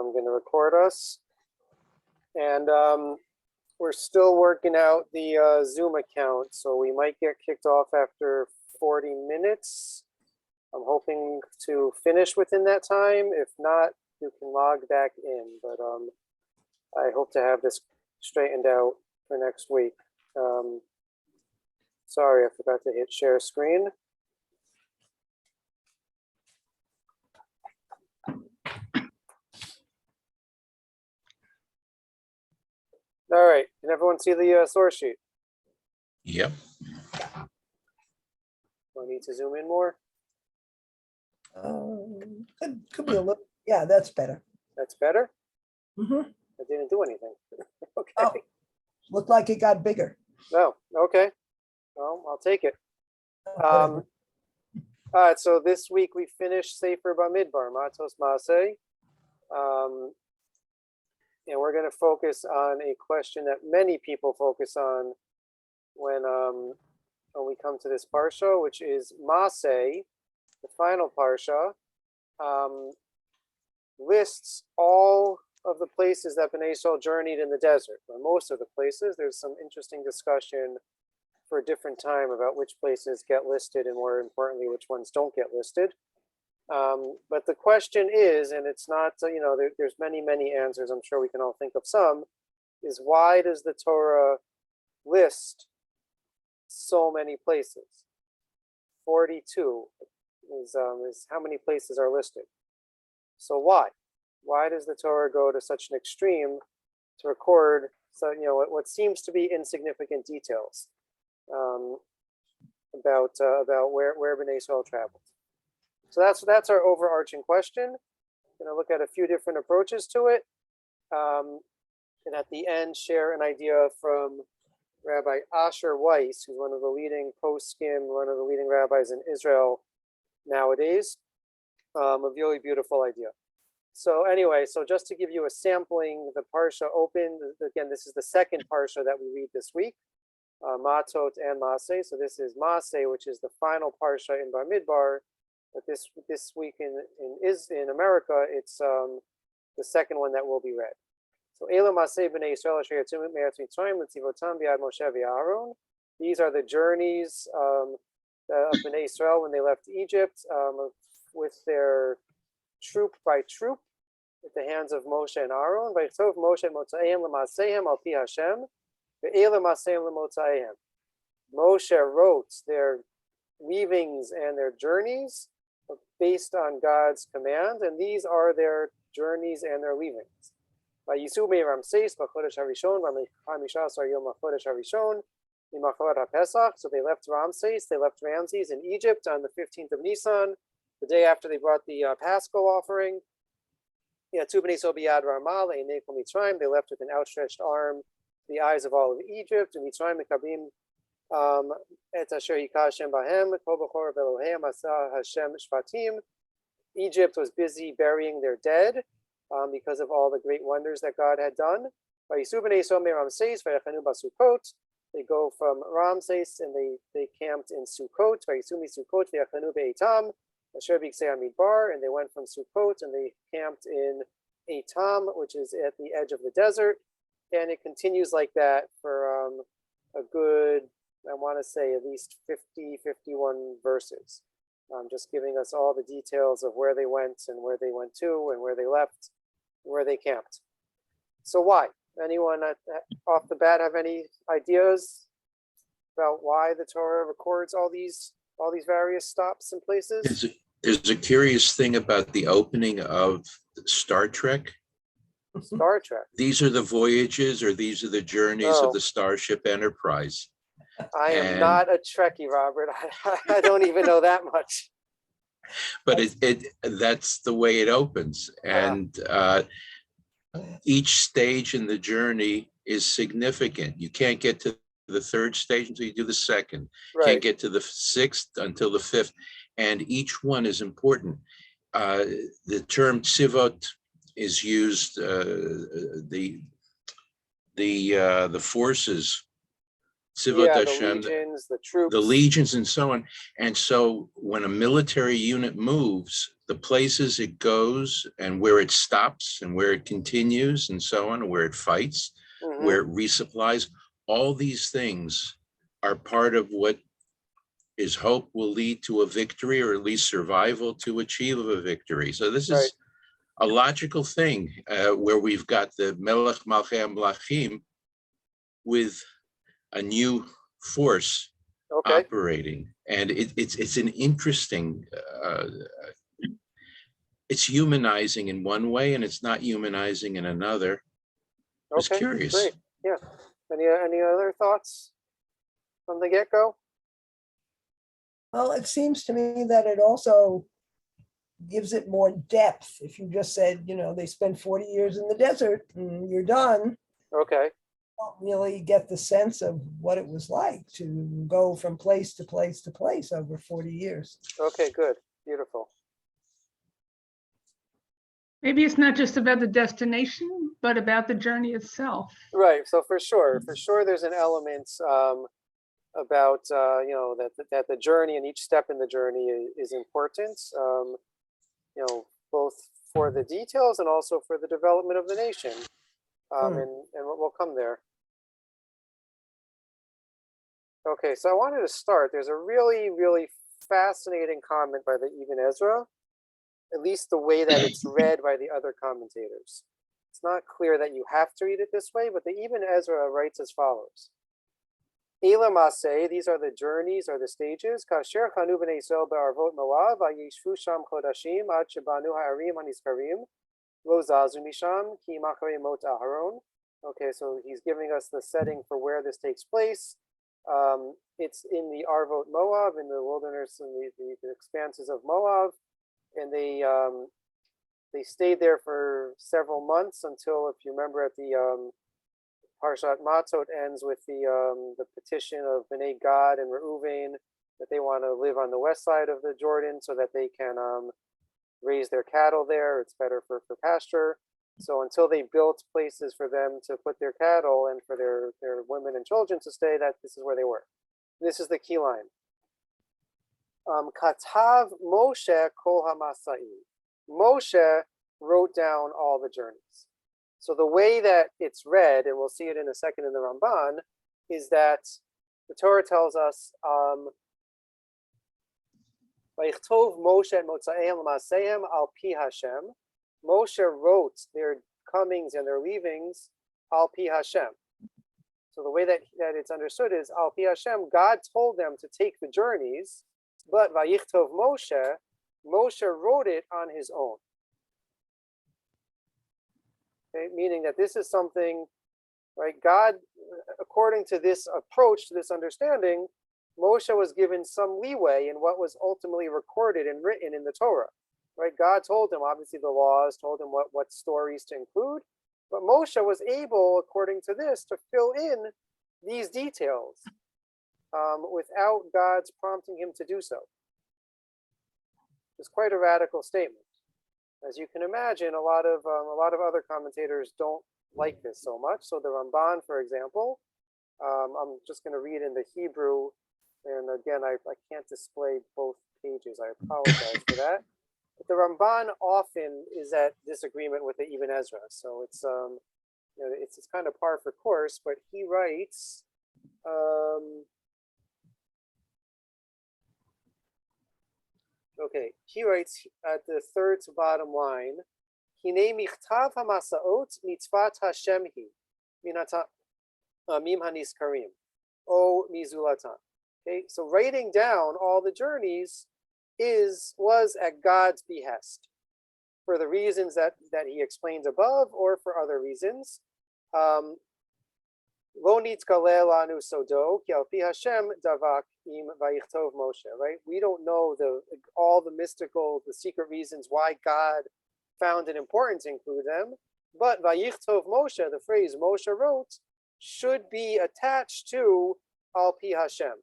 I'm going to record us. And we're still working out the Zoom account, so we might get kicked off after 40 minutes. I'm hoping to finish within that time. If not, you can log back in, but I hope to have this straightened out for next week. Sorry, I forgot to hit share screen. All right, can everyone see the source sheet? Yep. Do I need to zoom in more? Could be a little, yeah, that's better. That's better? Mm-hmm. I didn't do anything. Okay. Oh, looked like it got bigger. No, okay. Well, I'll take it. Whatever. All right, so this week we finished Sefer Bamidbar, Matot-Masei. And we're going to focus on a question that many people focus on when we come to this parsha, which is Masei, the final parsha, lists all of the places that Bnei Yisrael journeyed in the desert, or most of the places. There's some interesting discussion for a different time about which places get listed and, more importantly, which ones don't get listed. But the question is, and it's not, there's many answers, I'm sure we can all think of some, is why does the Torah list so many places? 42 is how many places are listed. So why? Why does the Torah go to such an extreme to record what seems to be insignificant details about where Bnei Yisrael traveled? So that's our overarching question. I'm going to look at a few different approaches to it, and at the end share an idea from Rabbi Asher Weiss, who's one of the leading poskim, one of the leading rabbis in Israel nowadays. A really beautiful idea. So anyway, so just to give you a sampling, the parsha opened, again, this is the second parsha that we read this week, Matot and Masei. So this is Masei, which is the final parsha in Bamidbar. But this week in America, it's the second one that will be read. So Ela Masei Bnei Yisrael Asher Yatzeu Me'eretz Mitzrayim L'Tzivotam B'Yad Moshe V'Aaron. These are the journeys of Bnei Yisrael when they left Egypt, with their troop by troop, at the hands of Moshe and Aaron. Vaychtov Moshe Motzaehem L'Maseihem Al Pi Hashem Ve'Ela Maseihem L'Motzaehem. Moshe wrote their leavings and their journeys based on God's command, and these are their journeys and their leavings. Vayisu me'Ramses b'chodesh harishon v'hamishasar yom ha'chodesh harishon imachlat ha'Pesach. So they left Ramses, they left Ramses in Egypt on the 15th of Nisan, the day after they brought the Paschal offering. Yatzu b'nei Yisrael b'yad Ramah le'nei kol Mitzrayim. They left with an outstretched arm to the eyes of all of Egypt. And Mitzrayim mekabim et asher yikah Hashem bahem kol b'chor v'Eloheim asa Hashem shvatim. Egypt was busy burying their dead because of all the great wonders that God had done. Vayisu b'nei Yisrael me'Ramses v'yachanu b'Sukkot. They go from Ramses and they camped in Sukkot. Vayisu miSukkot v'yachanu be'etam asher b'Ksei Hamidbar. And they went from Sukkot and they camped in Etam, which is at the edge of the desert. And it continues like that for a good, I want to say, at least 51 verses. Just giving us all the details of where they went and where they went to and where they left, and where they camped. So why? Anyone off the bat have any ideas about why the Torah records all these various stops and places? There's a curious thing about the opening of Star Trek. Star Trek. These are the voyages, or these are the journeys of the Starship Enterprise. I am not a Trekkie, Robert. I don't even know that much. But that's the way it opens. And each stage in the journey is significant. You can't get to the third stage until you do the second. Right. Can't get to the sixth until the fifth. And each one is important. The term tzivot is used, the forces Tzivot Yeah, the Hashem, legions, the troops. the legions and so on. And so when a military unit moves, the places it goes and where it stops and where it continues and so on, where it fights, Mhm. where it resupplies, all these things are part of what is hope will lead to a victory, or at least survival to achieve a victory. So this Right. is a logical thing where we've got the Melech Malchei Amlachim with a new force Okay. operating, and it's an interesting. It's humanizing in one way, and it's not humanizing in another. It's Okay. curious. Great. Yeah. Any other thoughts from the get-go? Well, it seems to me that it also gives it more depth. If you just said, they spent 40 years in the desert and you're done, Okay. you don't really get the sense of what it was like to go from place to place to place over 40 years. Okay. Good. Beautiful. Maybe it's not just about the destination, but about the journey itself. Right. So for sure, there's an element about that the journey and each step in the journey is important. Both for the details and also for the development of the nation. And we'll come there. Okay, so I wanted to start. There's a really, really fascinating comment by the Ibn Ezra, at least the way that it's read by the other commentators. It's not clear that you have to read it this way, but the Ibn Ezra writes as follows. Ela Masei, these are the journeys or the stages. Kasher chanu b'nei Yisrael be'arvot Moav, vayishvu sham chodashim, ad shebanu ha'arim haniskarim, lo zazu misham, ki macharei mot Aharon. Okay, so he's giving us the setting for where this takes place. It's in the Arvot Moab, in the wilderness and the expanses of Moab, and they stayed there for several months until, if you remember, at the Parshat Matot ends with the petition of Bnei Gad and Reuven that they want to live on the west side of the Jordan so that they can raise their cattle there. It's better for pasture. So until they built places for them to put their cattle and for their women and children to stay, that this is where they were. This is the key line. Katav Moshe Kol HaMasai. Moshe wrote down all the journeys. So the way that it's read, and we'll see it in a second in the Ramban, is that the Torah tells us, Vayichtov Moshe et Motzaehem L'Maaseihem al pi Hashem. Moshe wrote their comings and their leavings al pi Hashem. So the way that it's understood is al pi Hashem, God told them to take the journeys, but Vayichtov Moshe wrote it on his own. Okay, meaning that this is something, right? God, according to this approach, to this understanding, Moshe was given some leeway in what was ultimately recorded and written in the Torah, right? God told him, obviously, the laws, told him what stories to include, but Moshe was able, according to this, to fill in these details without God's prompting him to do so. It's quite a radical statement. As you can imagine, a lot of other commentators don't like this so much. So the Ramban, for example, I'm just going to read in the Hebrew, and again, I can't display both pages. I apologize for that. But the Ramban often is at disagreement with the Ibn Ezra, so it's it's kind of par for course. But he writes. Okay, he writes at the third to bottom line, Hine michtav hamasaot mitzvat Hashem hi, minata mim haniskarim, o mizulatan. Okay, so writing down all the journeys was at God's behest, for the reasons that he explains above, or for other reasons. Lo nitzgaleh lanu sodo ki al pi Hashem davak im vayichtov Moshe. Right? We don't know all the mystical, the secret reasons why God found it important to include them. But vayichtov Moshe, the phrase Moshe wrote, should be attached to al pi Hashem,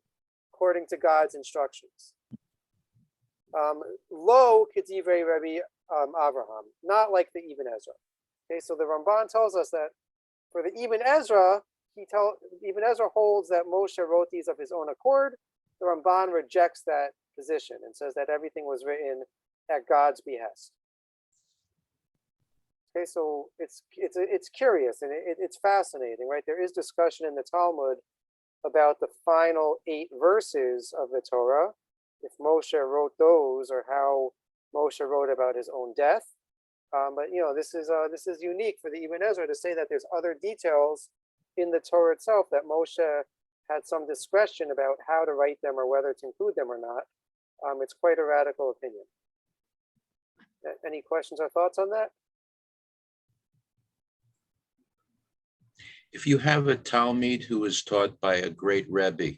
according to God's instructions. Lo k'divrei Rabbi Avraham, not like the Ibn Ezra. Okay, so the Ramban tells us that for the Ibn Ezra, Ibn Ezra holds that Moshe wrote these of his own accord. The Ramban rejects that position and says that everything was written at God's behest. Okay, so it's curious and it's fascinating, right? There is discussion in the Talmud about the final 8 verses of the Torah, if Moshe wrote those, or how Moshe wrote about his own death. But this is unique for the Ibn Ezra to say that there's other details in the Torah itself that Moshe had some discretion about how to write them or whether to include them or not. It's quite a radical opinion. Any questions or thoughts on that? If you have a Talmud who is taught by a great Rebbe,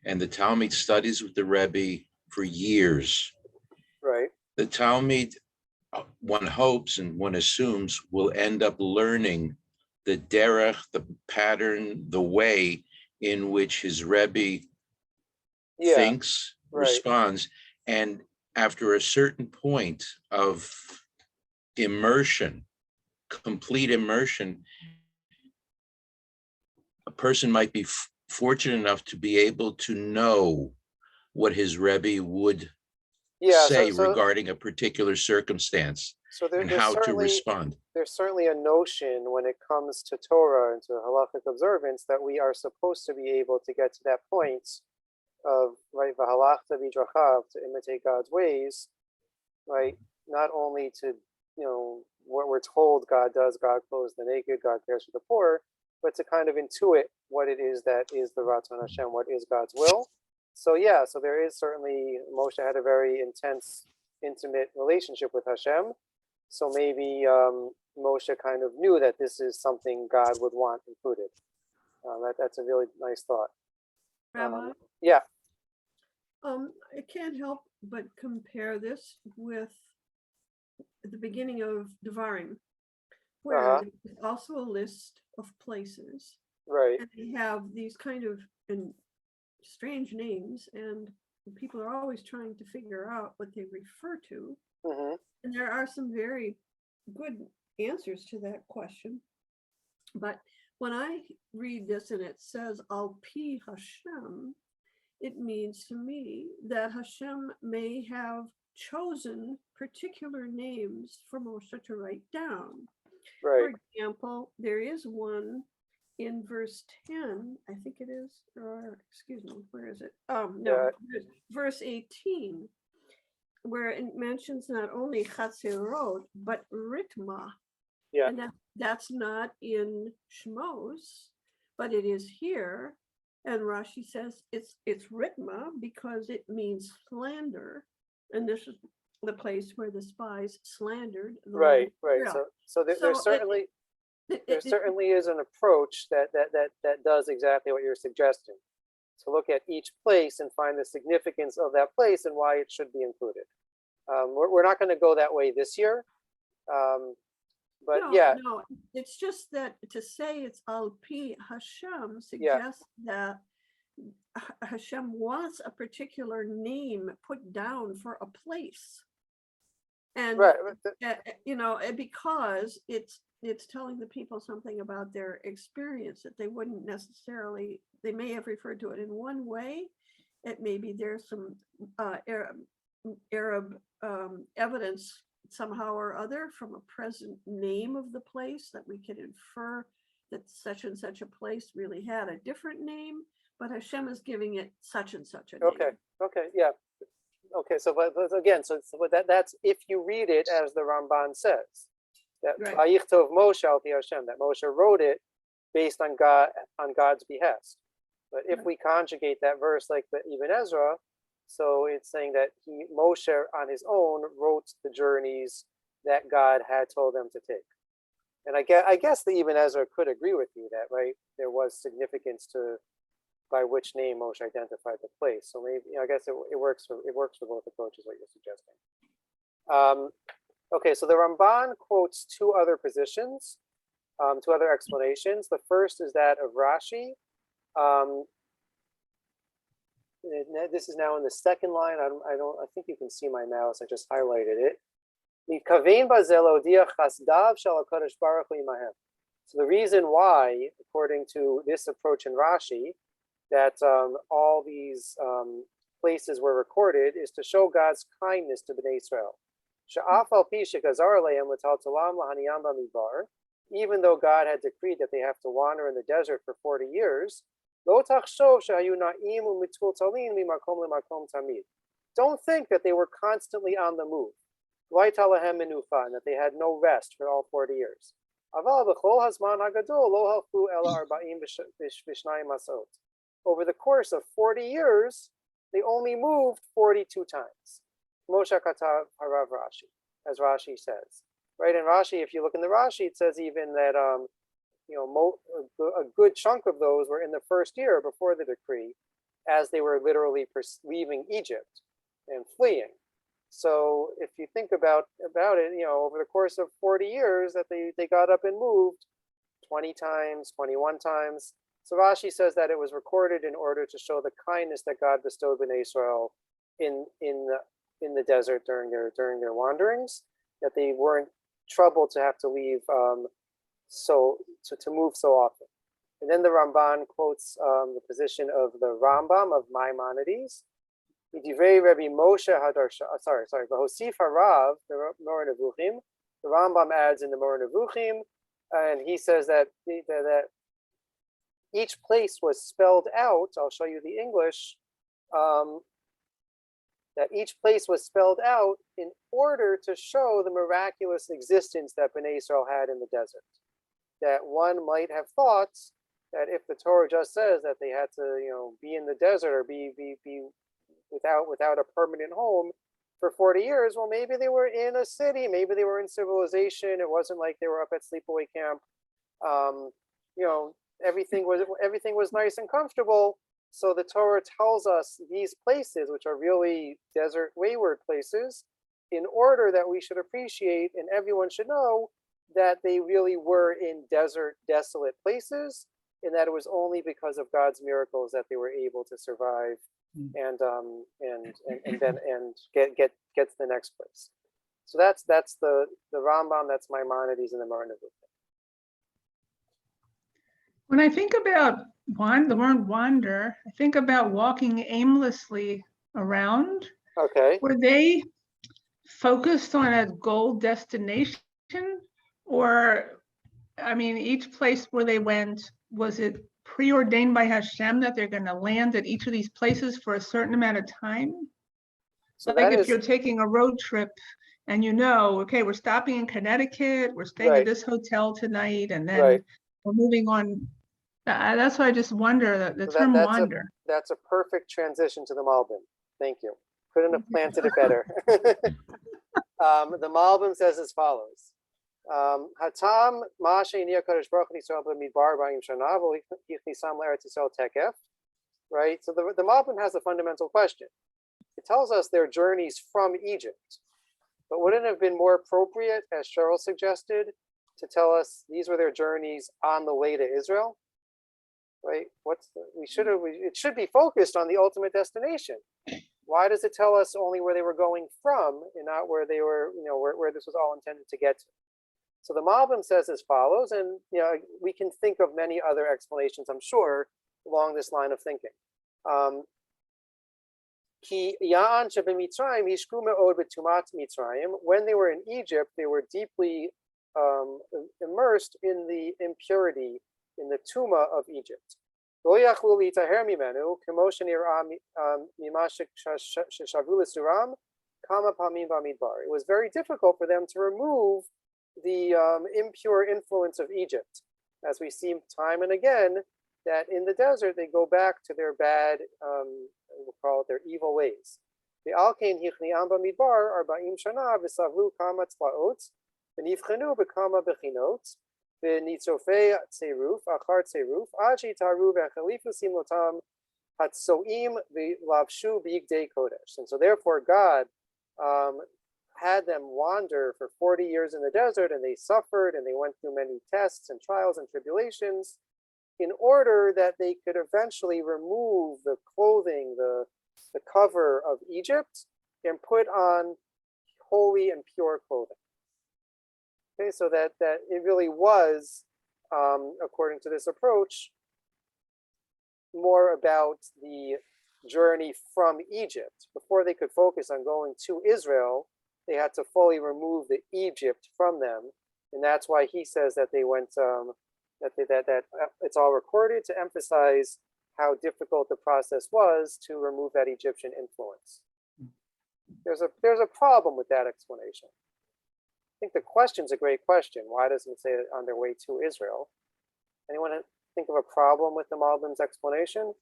and the Talmud studies with the Rebbe for years, Right. the Talmud, one hopes and one assumes, will end up learning the derech, the pattern, the way in which his Rebbe thinks, responds, and after a certain point of immersion, complete immersion, a person might be fortunate enough to be able to know what his Rebbe would say regarding a particular circumstance and how to respond. There's certainly a notion when it comes to Torah and to halachic observance that we are supposed to be able to get to that point of, right, v'halachta b'drachav, to imitate God's ways, right? Not only to, what we're told God does, God clothes the naked, God cares for the poor, but to kind of intuit what it is that is the Ratzon Hashem, what is God's will. So so there is certainly, Moshe had a very intense, intimate relationship with Hashem. So maybe Moshe kind of knew that this is something God would want included. That's a really nice thought. Rabbi? I can't help but compare this with the beginning of Devarim, where there's also a list of places. Right. And they have these kind of strange names, and people are always trying to figure out what they refer to. And there are some very good answers to that question. But when I read this and it says Al Pi Hashem, it means to me that Hashem may have chosen particular names for Moshe to write down. Right. For example, there is one in verse 10, I think it is, or excuse me, where is it? Verse 18, where it mentions not only Chatzerot, but Ritma. Yeah. And that's not in Shmos, but it is here. And Rashi says it's Ritma because it means slander. And this is the place where the spies slandered. Right. So there's certainly there certainly is an approach that does exactly what you're suggesting, to look at each place and find the significance of that place and why it should be included. We're not going to go that way this year, but no, it's just that to say it's Al Pi Hashem suggests that Hashem wants a particular name put down for a place, and because it's telling the people something about their experience that they wouldn't necessarily, they may have referred to it in one way. It maybe there's some Arab evidence somehow or other from a present name of the place that we could infer that such and such a place really had a different name, but Hashem is giving it such and such a name. Okay, so but again, so that's if you read it as the Ramban says, that Vayichtov Moshe al Pi Hashem, that Moshe wrote it based on God's behest. But if we conjugate that verse like the Ibn Ezra, so it's saying that Moshe on his own wrote the journeys that God had told them to take. And I guess the Ibn Ezra could agree with you that, right, there was significance to by which name Moshe identified the place. So maybe, I guess it works for both approaches, what you're suggesting. Okay, so the Ramban quotes two other positions, two other explanations. The first is that of Rashi. This is now in the second line. I think you can see my mouse. I just So the reason why, according to this approach in Rashi, that all these places were recorded is to show God's kindness to Bnei Israel. Even though God had decreed that they have to wander in the desert for 40 years, don't think that they were constantly on the move, and that they had no rest for all 40 years. Over the course of 40 years, they only moved 42 times. Moshe Katav Harav Rashi, as Rashi says. Right, in Rashi, if you look in the Rashi, it says even that a good chunk of those were in the first year before the decree, as they were literally leaving Egypt and fleeing. So if you think about it, over the course of 40 years that they got up and moved 20 times, 21 times. So Rashi says that it was recorded in order to show the kindness that God bestowed in Israel in the desert during their wanderings, that they weren't troubled to have to leave to move so often. And then the Ramban quotes the position of the Rambam of Maimonides. Rabbi Moshe V'Hosif Harav, the Moreh Nevuchim. The Rambam adds in the Moreh Nevuchim, and he says that each place was spelled out. I'll show you the English. That each place was spelled out in order to show the miraculous existence that Bnei Israel had in the desert. That one might have thought that if the Torah just says that they had to, be in the desert or be without a permanent home for 40 years, well, maybe they were in a city, maybe they were in civilization. It wasn't like they were up at sleepaway camp. Everything was nice and comfortable. So the Torah tells us these places, which are really desert wayward places, in order that we should appreciate and everyone should know that they really were in desert, desolate places, and that it was only because of God's miracles that they were able to survive and get to the next place. So that's the Rambam, that's Maimonides and the Moreh Nevuchim. When I think about the word wander, I think about walking aimlessly around. Okay. Were they focused on a goal destination? Or, each place where they went, was it preordained by Hashem that they're going to land at each of these places for a certain amount of time? So like if you're taking a road trip and okay, we're stopping in Connecticut, we're staying at this hotel tonight, and then we're moving on. That's why I just wonder, the term wander. That's a perfect transition to the Malbim. Thank you. Couldn't have planted it better. The Malbim says as follows. Hatam Masei Kadosh Baruch Hu Yisrael b'midbar b'ayim shana v'yichnisam l'Eretz Yisrael tekef. Right? So the Malbim has a fundamental question. It tells us their journeys from Egypt. But wouldn't it have been more appropriate, as Cheryl suggested, to tell us these were their journeys on the way to Israel? Right? It should be focused on the ultimate destination. Why does it tell us only where they were going from and not where they were, where this was all intended to get to? So the Malbim says as follows, and we can think of many other explanations, I'm sure, along this line of thinking. When they were in Egypt, they were deeply immersed in the impurity, in the Tuma of Egypt. It was very difficult for them to remove the impure influence of Egypt, as we see time and again, that in the desert they go back to their bad, we'll call it their evil ways. The Alkain Hichniam Bamidbar Arba'im Shana V'Savru Kama Tzlaot V'Nivchenu B'Kama Bechinot V'Nitzofei Tzeruf Achar Tzeruf Achi Taru V'Chalifu Simlotam Hatsoim V'Lavshu B'Yigdei Kodesh. And so therefore God had them wander for 40 years in the desert, and they suffered and they went through many tests and trials and tribulations in order that they could eventually remove the clothing, the cover of Egypt, and put on holy and pure clothing. Okay, so that it really was according to this approach, more about the journey from Egypt. Before they could focus on going to Israel, they had to fully remove the Egypt from them, and that's why he says that they went that it's all recorded to emphasize how difficult the process was to remove that Egyptian influence. There's a problem with that explanation. I think the question's a great question. Why doesn't it say on their way to Israel? Anyone think of a problem with the Malbim's explanation?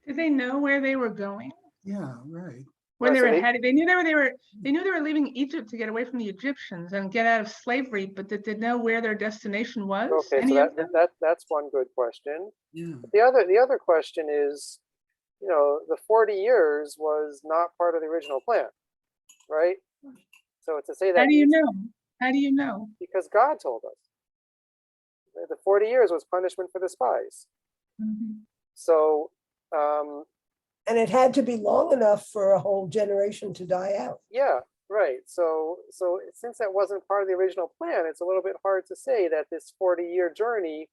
Did they know where they were going? Yeah, right. Where Yeah, they so were they- headed? They knew they were leaving Egypt to get away from the Egyptians and get out of slavery, but did they know where their destination was? Okay, so Any of them? that's one good question. Yeah. The other question is, the 40 years was not part of the original plan, right? So to say that How do you know? How do you know? because God told us. The 40 years was punishment for the spies. Mhm. So And it had to be long enough for a whole generation to die out. yeah, right. So since that wasn't part of the original plan, it's a little bit hard to say that this 40-year journey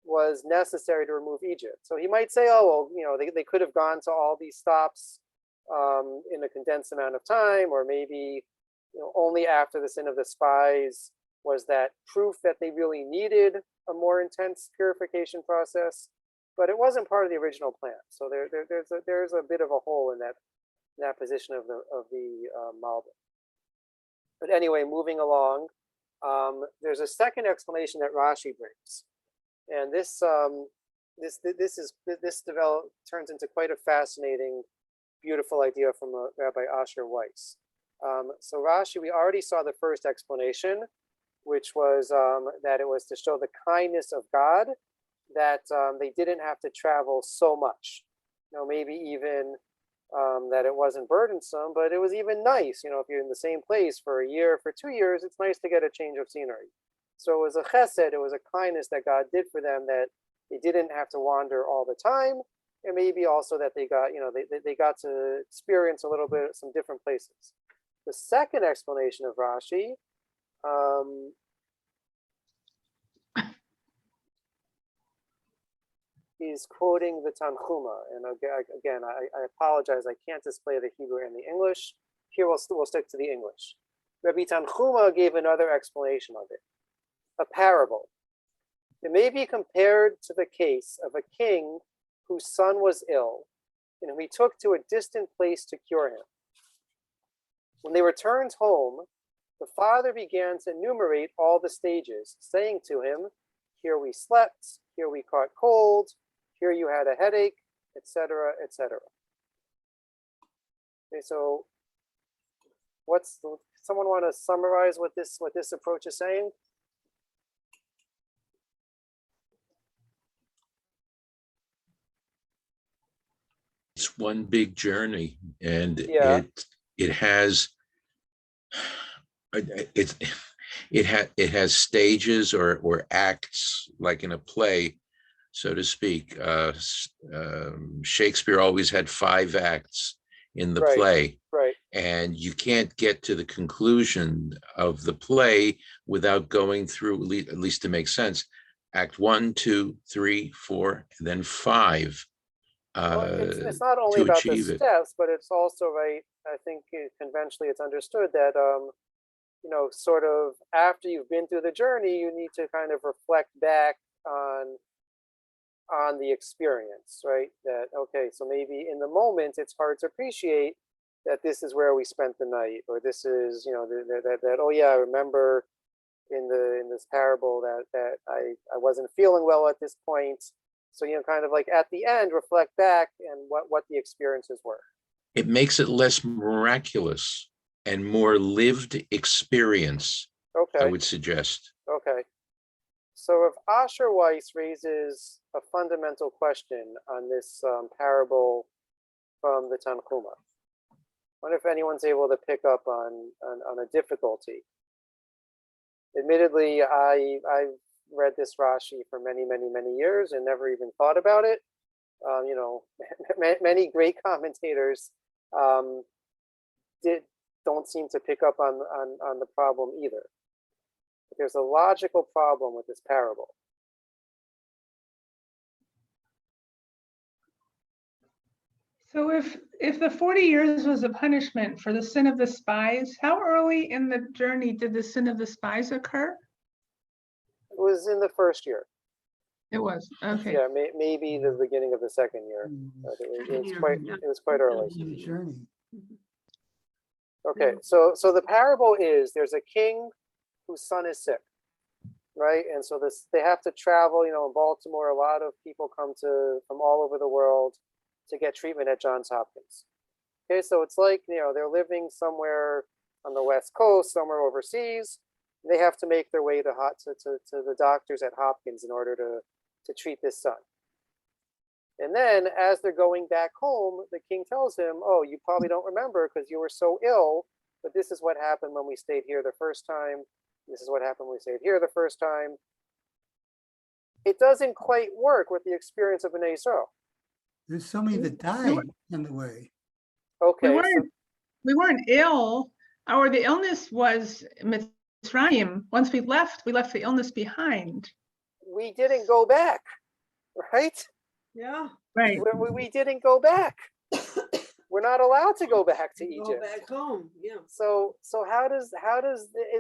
was necessary to remove Egypt. So he might say, oh, well, they could have gone to all these stops in a condensed amount of time, or maybe only after the sin of the spies was that proof that they really needed a more intense purification process. But it wasn't part of the original plan. So there's a bit of a hole in that position of the Malbim. But anyway, moving along, there's a second explanation that Rashi brings, and this turns into quite a fascinating, beautiful idea from Rabbi Asher Weiss. So Rashi, we already saw the first explanation, which was that it was to show the kindness of God, that they didn't have to travel so much. Maybe even that it wasn't burdensome, but it was even nice. If you're in the same place for a year, for 2 years, it's nice to get a change of scenery. So it was a chesed, it was a kindness that God did for them, that they didn't have to wander all the time, and maybe also that they got, they got to experience a little bit some different places. The second explanation of Rashi, he's quoting the Tanchuma, and again, I apologize, I can't display the Hebrew and the English. Here we'll stick to the English. Rabbi Tanchuma gave another explanation of it, a parable. It may be compared to the case of a king whose son was ill, and whom he took to a distant place to cure him. When they returned home, the father began to enumerate all the stages, saying to him, here we slept, here we caught cold, here you had a headache, etc., etc. Okay, so someone want to summarize what this approach is saying? It's one big journey, and Yeah. it has stages or acts, like in a play, so to speak. Shakespeare always had 5 acts in the Right. play, Right. and you can't get to the conclusion of the play without going through, at least to make sense, act 1, 2, 3, 4, and then 5. Well, it's not only to about the achieve it. steps, but it's also, right, I think conventionally it's understood that, sort of after you've been through the journey, you need to kind of reflect back on the experience, right? That, okay, so maybe in the moment it's hard to appreciate that this is where we spent the night, or this is, that oh yeah, I remember in this parable that I wasn't feeling well at this point. So, kind of like at the end, reflect back and what the experiences were. It makes it less miraculous and more lived experience, I Okay. would suggest. Okay. So if Asher Weiss raises a fundamental question on this parable from the Tanchuma, I wonder if anyone's able to pick up on a difficulty. Admittedly, I've read this Rashi for many, many, many years and never even thought about it. Many great commentators don't seem to pick up on the problem either. There's a logical problem with this parable. So if the 40 years was a punishment for the sin of the spies, how early in the journey did the sin of the spies occur? It was in the first year. It was, okay. Yeah, maybe the beginning of the second year. But it was quite early. Journey. Okay, so the parable is there's a king whose son is sick, right? And so they have to travel. You know, in Baltimore, a lot of people come from all over the world to get treatment at Johns Hopkins. Okay, so it's like, you know, they're living somewhere on the West Coast, somewhere overseas. They have to make their way to the doctors at Hopkins in order to treat this son. And then as they're going back home, the king tells him, oh, you probably don't remember because you were so ill, but this is what happened when we stayed here the first time. This is what happened when we stayed here the first time. It doesn't quite work with the experience of Bnei Yisrael. There's so many that died on the way. Okay, We weren't ill, or the illness was Mitzrayim. Once we left the illness behind. we didn't go back, right? Yeah. Right. We didn't go back. We're not allowed to go back to Go Egypt. back home. Yeah. So how does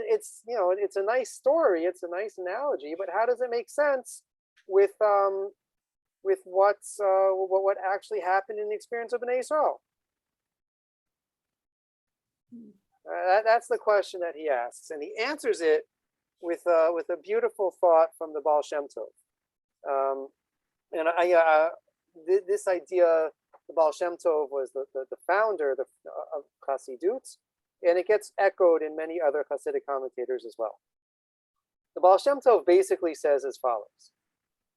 it's, you know, it's a nice story, it's a nice analogy, but how does it make sense with what actually happened in the experience of Bnei Yisrael? That's the question that he asks, and he answers it with a beautiful thought from the Baal Shem Tov. And this idea, the Baal Shem Tov was the founder of Chassidut, and it gets echoed in many other Hasidic commentators as well. The Baal Shem Tov basically says as follows.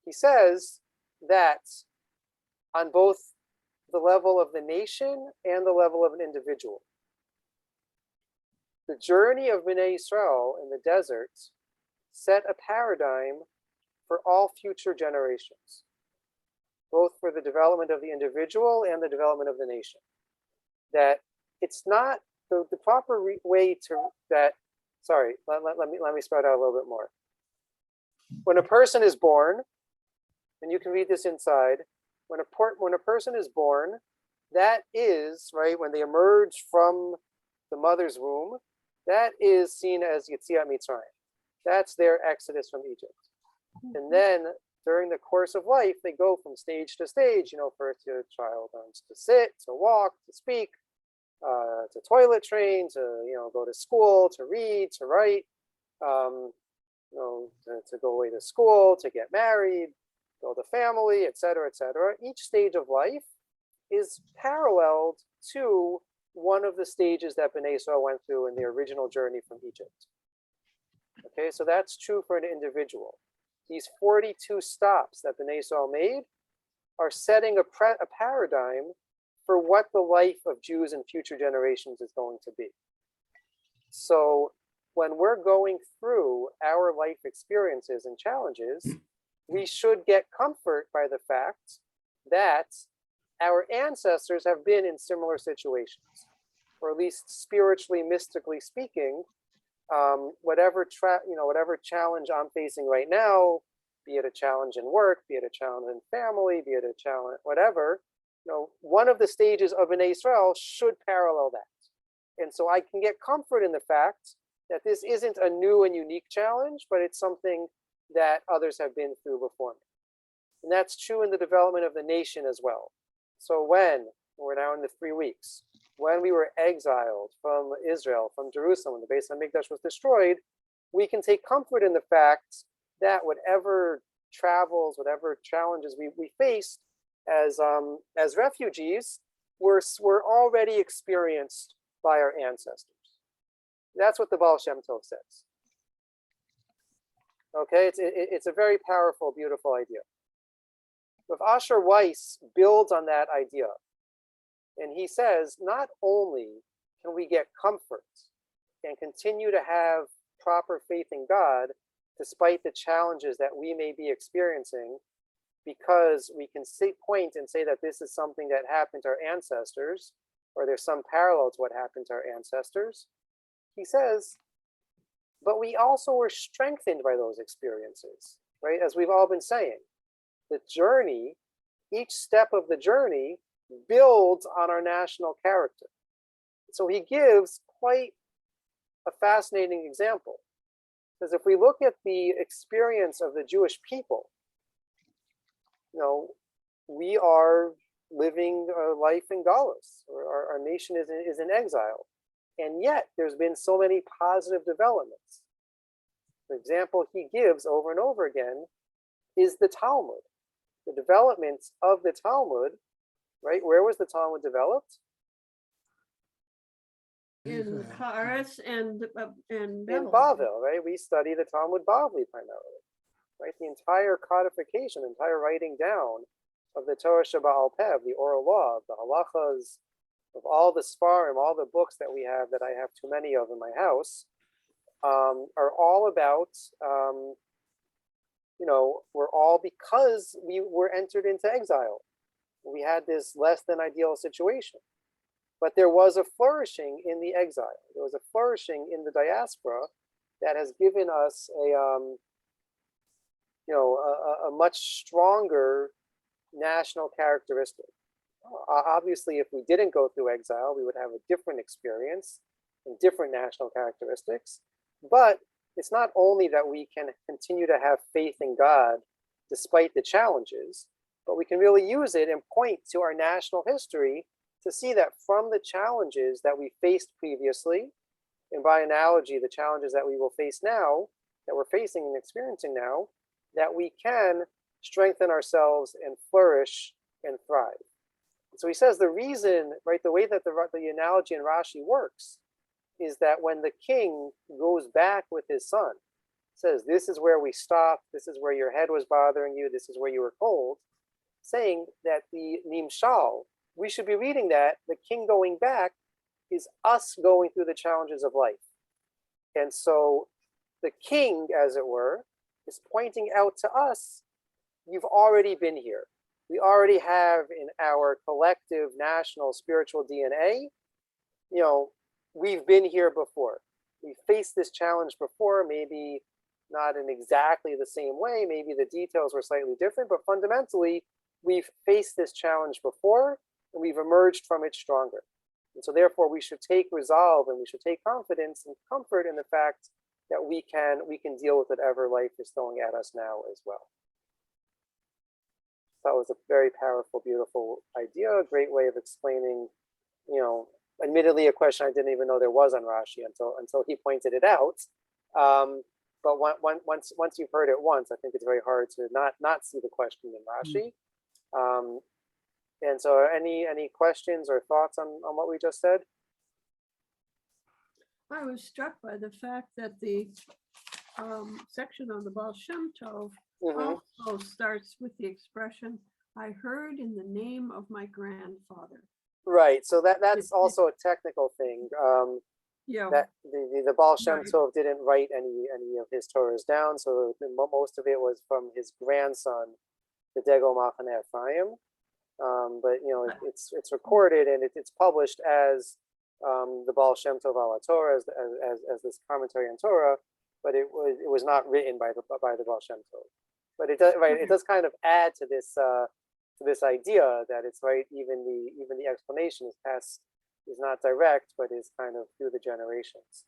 He says that on both the level of the nation and the level of an individual, the journey of Bnei Yisrael in the desert set a paradigm for all future generations, both for the development of the individual and the development of the nation. That it's not the proper way to that. Sorry, let me spread out a little bit more. When a person is born, and you can read this inside, when a person is born, that is, right, when they emerge from the mother's womb, that is seen as Yetziat Mitzrayim. That's their exodus from Egypt. And then during the course of life, they go from stage to stage. You know, first your child learns to sit, to walk, to speak, to toilet train, to, you know, go to school, to read, to write, you know, to go away to school, to get married, build a family, etc., etc. Each stage of life is paralleled to one of the stages that Bnei Yisrael went through in the original journey from Egypt. Okay, so that's true for an individual. These 42 stops that Bnei Yisrael made are setting a paradigm for what the life of Jews in future generations is going to be. So when we're going through our life experiences and challenges, we should get comfort by the fact that our ancestors have been in similar situations, or at least spiritually, mystically speaking. Whatever challenge I'm facing right now, be it a challenge in work, be it a challenge in family, be it a challenge, whatever, you know, one of the stages of Bnei Yisrael should parallel that. And so I can get comfort in the fact that this isn't a new and unique challenge, but it's something that others have been through before me. And that's true in the development of the nation as well. So when we're now in the 3 weeks, when we were exiled from Israel, from Jerusalem, when the Beis Hamikdash was destroyed, we can take comfort in the fact that whatever travels, whatever challenges we faced as refugees were already experienced by our ancestors. That's what the Baal Shem Tov says. Okay, it's a very powerful, beautiful idea. But Asher Weiss builds on that idea. And he says, not only can we get comfort and continue to have proper faith in God, despite the challenges that we may be experiencing, because we can point and say that this is something that happened to our ancestors, or there's some parallel to what happened to our ancestors. He says, but we also were strengthened by those experiences, right? As we've all been saying, the journey, each step of the journey builds on our national character. So he gives quite a fascinating example. Because if we look at the experience of the Jewish people, we are living a life in Galus, or our nation is in exile. And yet there's been so many positive developments. The example he gives over and over again is the Talmud. The developments of the Talmud, right? Where was the Talmud developed? In Haaretz and In Babel. Bavel, right? We study the Talmud Bavli primarily, right? The entire codification, the entire writing down of the Torah Sheba'al Peh, the oral law, the halachas, of all the Sfarim, all the books that we have that I have too many of in my house, are all about, we're all because we were entered into exile. We had this less than ideal situation. But there was a flourishing in the exile. There was a flourishing in the diaspora that has given us a much stronger national characteristic. Obviously, if we didn't go through exile, we would have a different experience and different national characteristics. But it's not only that we can continue to have faith in God despite the challenges, but we can really use it and point to our national history to see that from the challenges that we faced previously, and by analogy, the challenges that we will face now, that we're facing and experiencing now, that we can strengthen ourselves and flourish and thrive. So he says the reason, right, the way that the analogy in Rashi works is that when the king goes back with his son, says, this is where we stopped, this is where your head was bothering you, this is where you were cold, saying that the Nimshal, we should be reading that the king going back is us going through the challenges of life. And so the king, as it were, is pointing out to us, you've already been here. We already have in our collective national spiritual DNA, we've been here before. We faced this challenge before, maybe not in exactly the same way, maybe the details were slightly different, but fundamentally, we've faced this challenge before, and we've emerged from it stronger. And so therefore we should take resolve and we should take confidence and comfort in the fact that we can deal with whatever life is throwing at us now as well. That was a very powerful, beautiful idea, a great way of explaining, admittedly a question I didn't even know there was on Rashi until he pointed it out. But once you've heard it once, I think it's very hard to not see the question in Rashi. And so any questions or thoughts on what we just said? I was struck by the fact that the section on the Baal Shem Tov also starts with the expression, I heard in the name of my grandfather. Right, so that's also a technical thing. Yeah. That the Baal Shem Tov didn't write any of his Torahs down, so most of it was from his grandson, the Degel Machane Ephraim. But it's recorded and it's published as the Baal Shem Tov al Torah as this commentary on Torah, but it was not written by the Baal Shem Tov. But it does kind of add to this idea that it's right. Even the explanation is not direct, but is kind of through the generations.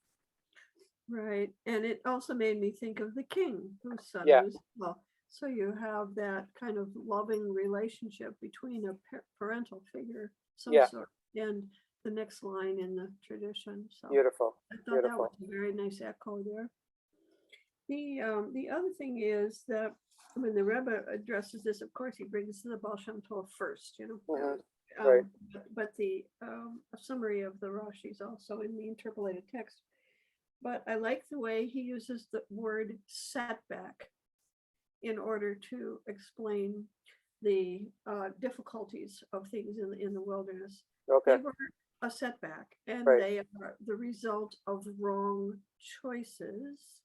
Right, and it also made me think of the king whose son was well. So you have that kind of loving relationship between a parental figure, some sort, and the next line in the tradition. So beautiful. I thought that was a very nice echo there. The other thing is that when the Rebbe addresses this, of course, he brings the Baal Shem Tov first, Right. But the a summary of the Rashi is also in the interpolated text. But I like the way he uses the word setback in order to explain the difficulties of things in the wilderness. Okay. They were a setback, and Right. they are the result of wrong choices,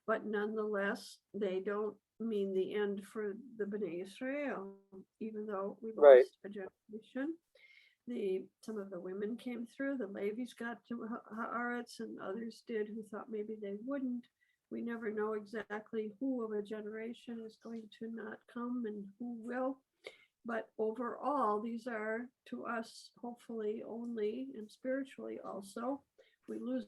but nonetheless, they don't mean the end for the Bnei Israel, even though we lost a generation. Some of the women came through, the Levies got to Haaretz and others did who thought maybe they wouldn't. We never know exactly who of a generation is going to not come and who will. But overall, these are to us, hopefully only, and spiritually also, we lose